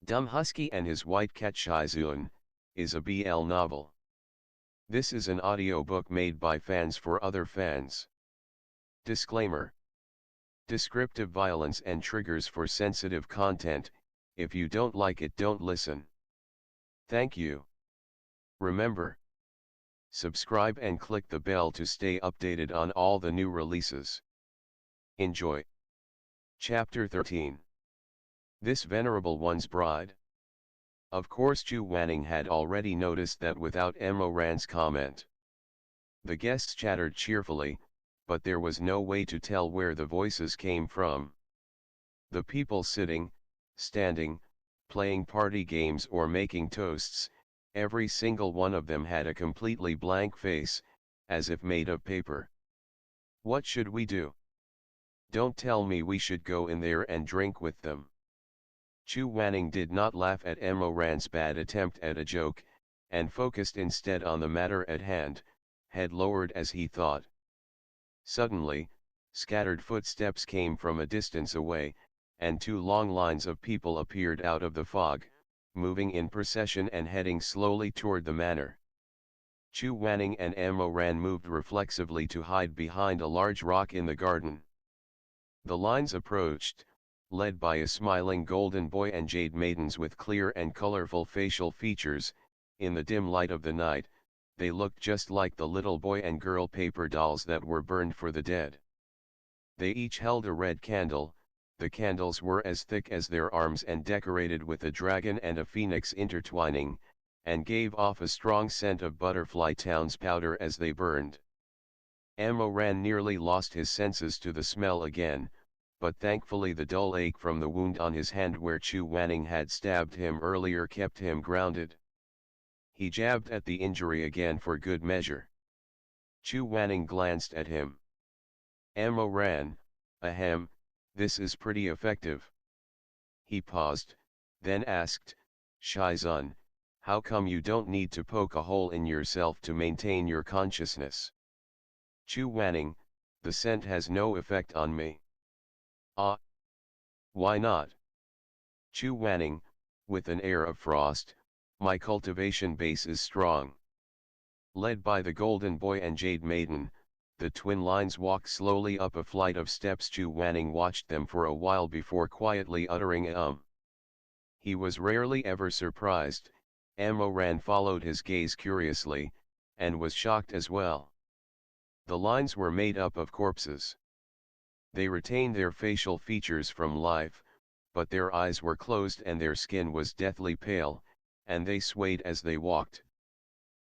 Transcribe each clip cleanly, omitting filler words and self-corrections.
Dumb Husky and His White Cat Shizun is a BL novel. This is an audiobook made by fans for other fans. Disclaimer. Descriptive violence and triggers for sensitive content. If you don't like it, don't listen. Thank you. Remember, subscribe and click the bell to stay updated on all the new releases. Enjoy. Chapter 13. This Venerable One's Bride. Of course Chu Wanning had already noticed that without Ran's comment. The guests chattered cheerfully, but there was no way to tell where the voices came from. The people sitting, standing, playing party games or making toasts, every single one of them had a completely blank face, as if made of paper. What should we do? Don't tell me we should go in there and drink with them. Chu Wanning did not laugh at Ran's bad attempt at a joke, and focused instead on the matter at hand, head lowered as he thought. Suddenly, scattered footsteps came from a distance away, and two long lines of people appeared out of the fog, moving in procession and heading slowly toward the manor. Chu Wanning and Ran moved reflexively to hide behind a large rock in the garden. The lines approached, led by a smiling golden boy and jade maidens with clear and colorful facial features. In the dim light of the night, they looked just like the little boy and girl paper dolls that were burned for the dead. They each held a red candle. The candles were as thick as their arms and decorated with a dragon and a phoenix intertwining, and gave off a strong scent of butterfly town's powder as they burned. Ran nearly lost his senses to the smell again, but thankfully the dull ache from the wound on his hand where Chu Wanning had stabbed him earlier kept him grounded. He jabbed at the injury again for good measure. Chu Wanning glanced at him. Ran, ahem, this is pretty effective. He paused, then asked, Shizun, how come you don't need to poke a hole in yourself to maintain your consciousness? Chu Wanning, the scent has no effect on me. Ah. Why not? Chu Wanning, with an air of frost, my cultivation base is strong. Led by the golden boy and jade maiden, the twin lines walked slowly up a flight of steps. Chu Wanning watched them for a while before quietly uttering He was rarely ever surprised. Ran followed his gaze curiously, and was shocked as well. The lines were made up of corpses. They retained their facial features from life, but their eyes were closed and their skin was deathly pale, and they swayed as they walked.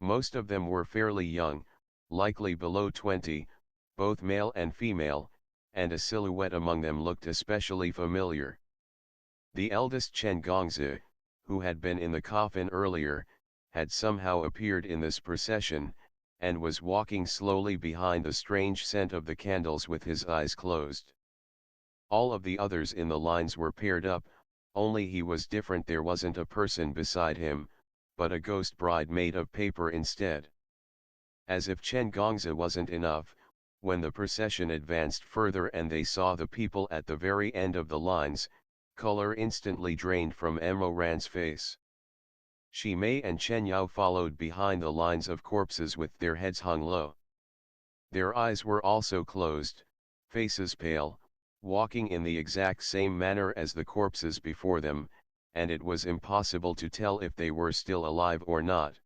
Most of them were fairly young, likely below 20, both male and female, and a silhouette among them looked especially familiar. The eldest Chen Gongzi, who had been in the coffin earlier, had somehow appeared in this procession, and was walking slowly behind the strange scent of the candles with his eyes closed. All of the others in the lines were paired up, only he was different. There wasn't a person beside him, but a ghost bride made of paper instead. As if Chen Gongzi wasn't enough, when the procession advanced further and they saw the people at the very end of the lines, color instantly drained from Ran's face. Shi Mei and Chen Yao followed behind the lines of corpses with their heads hung low. Their eyes were also closed, faces pale, walking in the exact same manner as the corpses before them, and it was impossible to tell if they were still alive or not.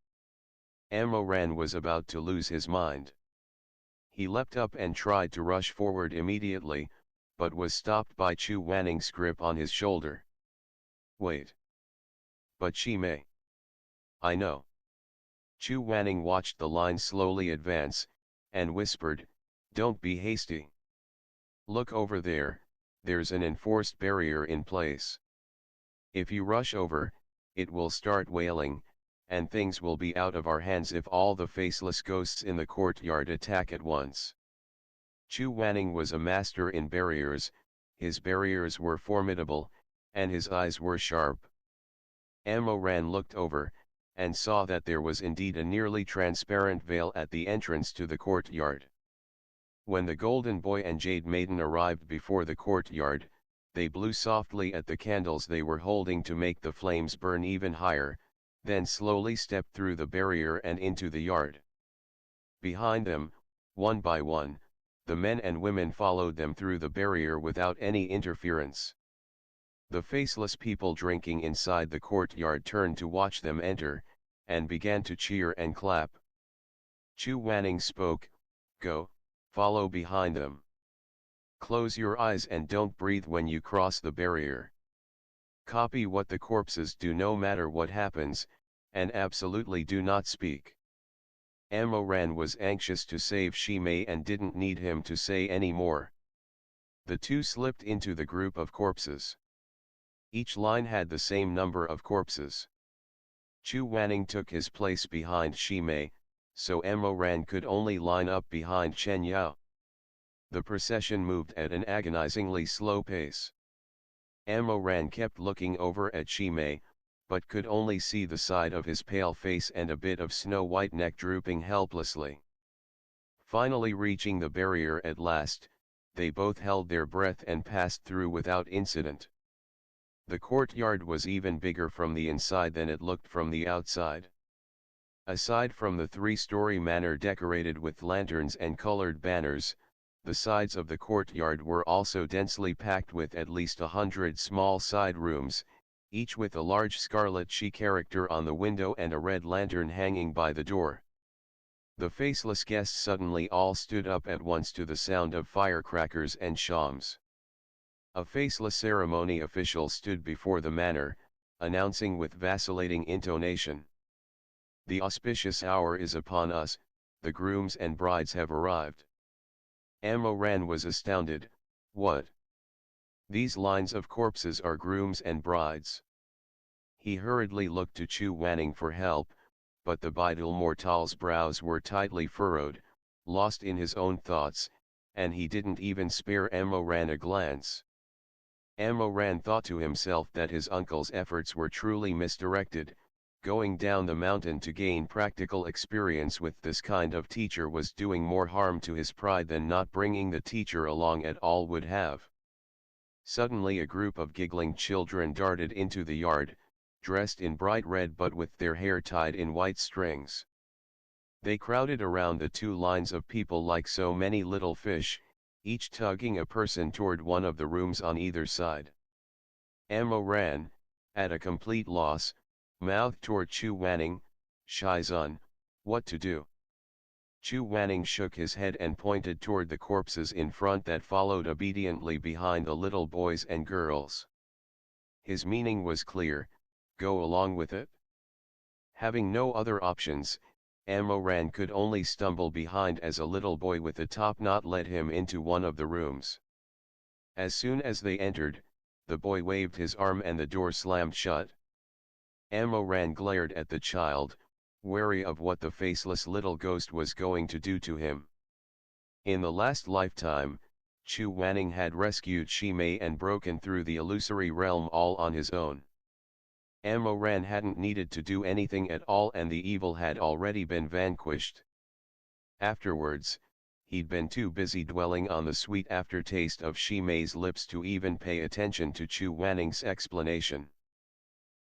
Ran was about to lose his mind. He leapt up and tried to rush forward immediately, but was stopped by Chu Wanning's grip on his shoulder. Wait. But Shi Mei. I know. Chu Wanning watched the line slowly advance, and whispered, don't be hasty. Look over there, there's an enforced barrier in place. If you rush over, it will start wailing, and things will be out of our hands if all the faceless ghosts in the courtyard attack at once. Chu Wanning was a master in barriers, his barriers were formidable, and his eyes were sharp. Ran looked over, and saw that there was indeed a nearly transparent veil at the entrance to the courtyard. When the golden boy and jade maiden arrived before the courtyard, they blew softly at the candles they were holding to make the flames burn even higher, then slowly stepped through the barrier and into the yard. Behind them, one by one, the men and women followed them through the barrier without any interference. The faceless people drinking inside the courtyard turned to watch them enter, and began to cheer and clap. Chu Wanning spoke, "Go, follow behind them. Close your eyes and don't breathe when you cross the barrier. Copy what the corpses do no matter what happens, and absolutely do not speak." Amoran was anxious to save Shimei and didn't need him to say any more. The two slipped into the group of corpses. Each line had the same number of corpses. Chu Wanning took his place behind Shimei, so Amoran could only line up behind Chen Yao. The procession moved at an agonizingly slow pace. Amoran kept looking over at Shimei, but could only see the side of his pale face and a bit of snow-white neck drooping helplessly. Finally reaching the barrier at last, they both held their breath and passed through without incident. The courtyard was even bigger from the inside than it looked from the outside. Aside from the three-story manor decorated with lanterns and colored banners, the sides of the courtyard were also densely packed with at least 100 small side rooms, each with a large scarlet she character on the window and a red lantern hanging by the door. The faceless guests suddenly all stood up at once to the sound of firecrackers and shams. A faceless ceremony official stood before the manor, announcing with vacillating intonation, "The auspicious hour is upon us, the grooms and brides have arrived." Amoran was astounded. "What? These lines of corpses are grooms and brides?" He hurriedly looked to Chu Wanning for help, but the Bidal Mortal's brows were tightly furrowed, lost in his own thoughts, and he didn't even spare Amoran a glance. Amoran thought to himself that his uncle's efforts were truly misdirected. Going down the mountain to gain practical experience with this kind of teacher was doing more harm to his pride than not bringing the teacher along at all would have. Suddenly a group of giggling children darted into the yard, dressed in bright red but with their hair tied in white strings. They crowded around the two lines of people like so many little fish, each tugging a person toward one of the rooms on either side. Amoran, at a complete loss, mouthed toward Chu Wanning, "Shizun, what to do?" Chu Wanning shook his head and pointed toward the corpses in front that followed obediently behind the little boys and girls. His meaning was clear: go along with it. Having no other options, Amoran could only stumble behind as a little boy with a top knot led him into one of the rooms. As soon as they entered, the boy waved his arm and the door slammed shut. Amoran glared at the child, wary of what the faceless little ghost was going to do to him. In the last lifetime, Chu Wanning had rescued Shimei and broken through the illusory realm all on his own. Amoran hadn't needed to do anything at all and the evil had already been vanquished. Afterwards, he'd been too busy dwelling on the sweet aftertaste of Shimei's lips to even pay attention to Chu Wanning's explanation.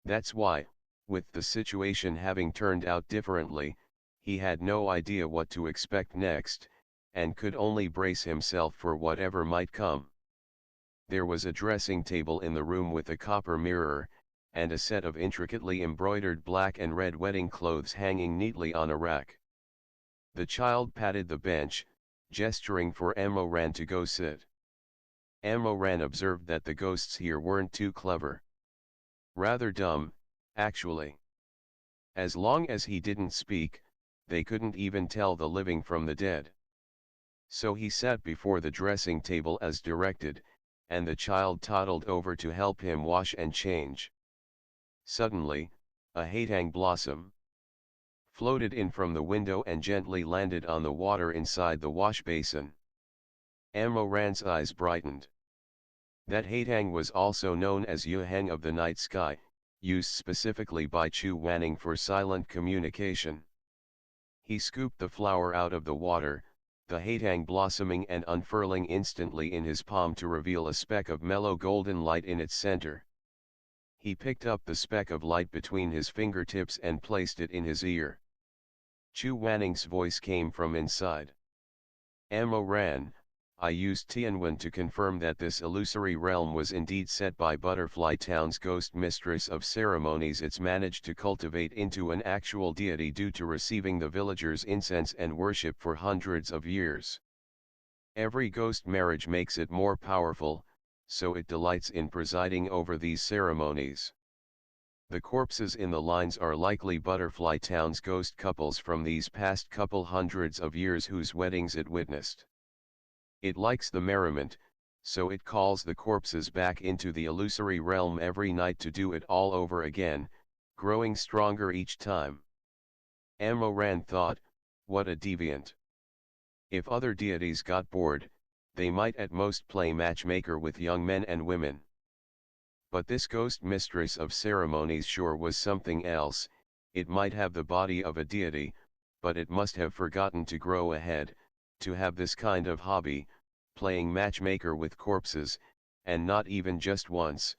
That's why, with the situation having turned out differently, he had no idea what to expect next, and could only brace himself for whatever might come. There was a dressing table in the room with a copper mirror, and a set of intricately embroidered black and red wedding clothes hanging neatly on a rack. The child patted the bench, gesturing for Amoran to go sit. Amoran observed that the ghosts here weren't too clever. Rather dumb, actually. As long as he didn't speak, they couldn't even tell the living from the dead. So he sat before the dressing table as directed, and the child toddled over to help him wash and change. Suddenly, a haetang blossom floated in from the window and gently landed on the water inside the wash basin. Amoran's eyes brightened. That haetang was also known as Yuheng of the night sky, used specifically by Chu Wanning for silent communication. He scooped the flower out of the water, the haetang blossoming and unfurling instantly in his palm to reveal a speck of mellow golden light in its center. He picked up the speck of light between his fingertips and placed it in his ear. Chu Wanning's voice came from inside. Amo ran. I used Tianwen to confirm that this illusory realm was indeed set by Butterfly Town's ghost mistress of ceremonies. It's managed to cultivate into an actual deity due to receiving the villagers' incense and worship for hundreds of years. Every ghost marriage makes it more powerful, so it delights in presiding over these ceremonies. The corpses in the lines are likely Butterfly Town's ghost couples from these past couple hundreds of years whose weddings it witnessed. It likes the merriment, so it calls the corpses back into the illusory realm every night to do it all over again, growing stronger each time. Amoran thought, what a deviant. If other deities got bored, they might at most play matchmaker with young men and women. But this ghost mistress of ceremonies sure was something else. It might have the body of a deity, but it must have forgotten to grow a head, to have this kind of hobby, playing matchmaker with corpses, and not even just once,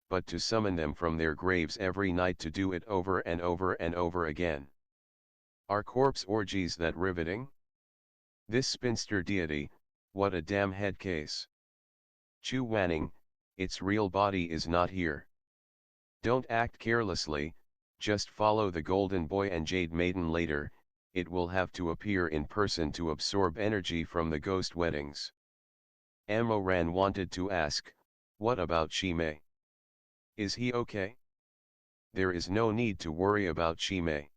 but to summon them from their graves every night to do it over and over and over again. Are corpse orgies that riveting? This spinster deity, what a damn head case. Chu Wanning, its real body is not here. Don't act carelessly, just follow the golden boy and jade maiden later. It will have to appear in person to absorb energy from the ghost weddings. Amoran wanted to ask, what about Shimei? Is he okay? There is no need to worry about Shimei.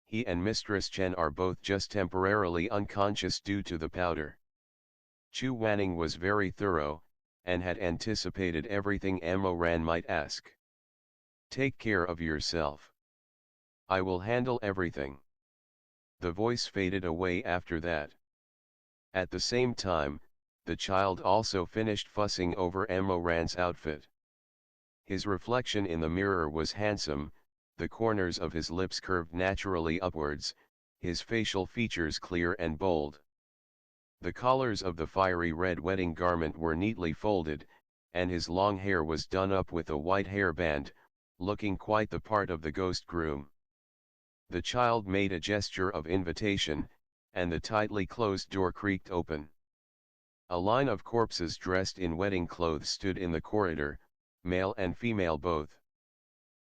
He and Mistress Chen are both just temporarily unconscious due to the powder. Chu Wanning was very thorough, and had anticipated everything Amoran might ask. Take care of yourself. I will handle everything. The voice faded away after that. At the same time, the child also finished fussing over Amoran's outfit. His reflection in the mirror was handsome, the corners of his lips curved naturally upwards, his facial features clear and bold. The collars of the fiery red wedding garment were neatly folded, and his long hair was done up with a white hairband, looking quite the part of the ghost groom. The child made a gesture of invitation, and the tightly closed door creaked open. A line of corpses dressed in wedding clothes stood in the corridor, male and female both.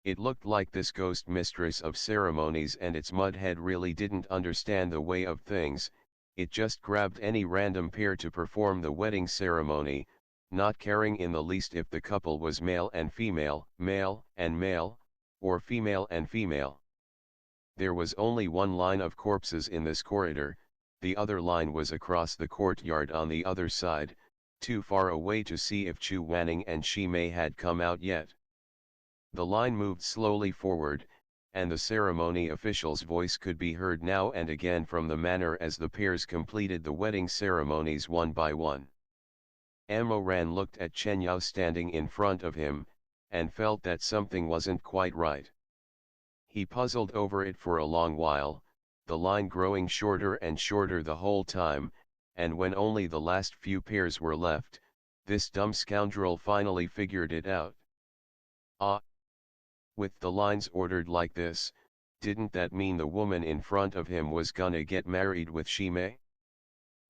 It looked like this ghost mistress of ceremonies and its mud head really didn't understand the way of things. It just grabbed any random pair to perform the wedding ceremony, not caring in the least if the couple was male and female, or female and female. There was only one line of corpses in this corridor. The other line was across the courtyard on the other side, too far away to see if Chu Wanning and Shimei had come out yet. The line moved slowly forward, and the ceremony official's voice could be heard now and again from the manor as the pairs completed the wedding ceremonies one by one. Amoran looked at Chen Yao standing in front of him, and felt that something wasn't quite right. He puzzled over it for a long while, the line growing shorter and shorter the whole time, and when only the last few pairs were left, this dumb scoundrel finally figured it out. Ah! With the lines ordered like this, didn't that mean the woman in front of him was gonna get married with Shimei?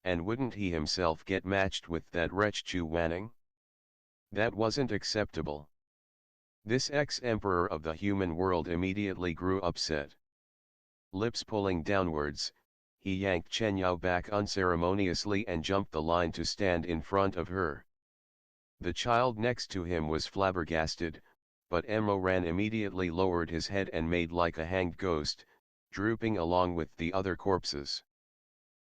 And wouldn't he himself get matched with that wretch Chu Wanning? That wasn't acceptable. This ex-emperor of the human world immediately grew upset. Lips pulling downwards, he yanked Chen Yao back unceremoniously and jumped the line to stand in front of her. The child next to him was flabbergasted, but Amoran immediately lowered his head and made like a hanged ghost, drooping along with the other corpses.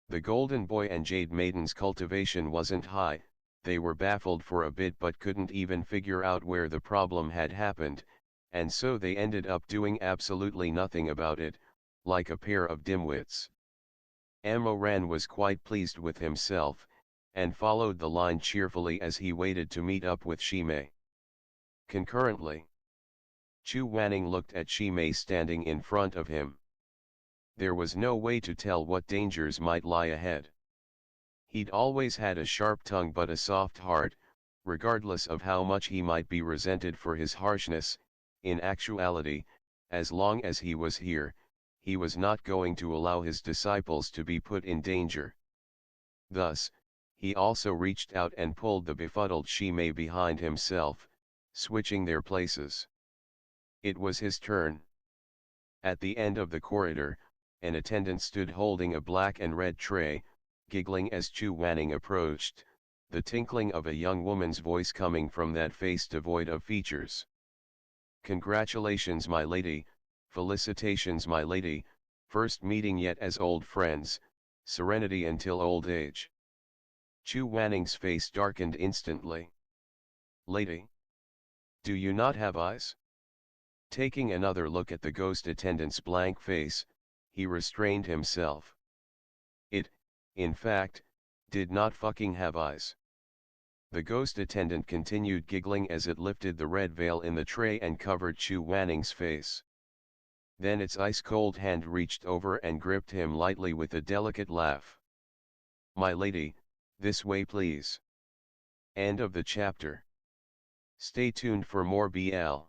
The golden boy and jade maiden's cultivation wasn't high. They were baffled for a bit but couldn't even figure out where the problem had happened, and so they ended up doing absolutely nothing about it, like a pair of dimwits. Amoran was quite pleased with himself, and followed the line cheerfully as he waited to meet up with Shimei. Concurrently, Chu Wanning looked at Shimei standing in front of him. There was no way to tell what dangers might lie ahead. He'd always had a sharp tongue but a soft heart, regardless of how much he might be resented for his harshness. In actuality, as long as he was here, he was not going to allow his disciples to be put in danger. Thus, he also reached out and pulled the befuddled Shime behind himself, switching their places. It was his turn. At the end of the corridor, an attendant stood holding a black and red tray, giggling as Chu Wanning approached, the tinkling of a young woman's voice coming from that face devoid of features. "Congratulations, my lady, felicitations, my lady, first meeting yet as old friends, serenity until old age." Chu Wanning's face darkened instantly. "Lady? Do you not have eyes?" Taking another look at the ghost attendant's blank face, he restrained himself. It, in fact, did not fucking have eyes. The ghost attendant continued giggling as it lifted the red veil in the tray and covered Chu Wanning's face. Then its ice-cold hand reached over and gripped him lightly with a delicate laugh. "My lady, this way please." End of the chapter. Stay tuned for more BL.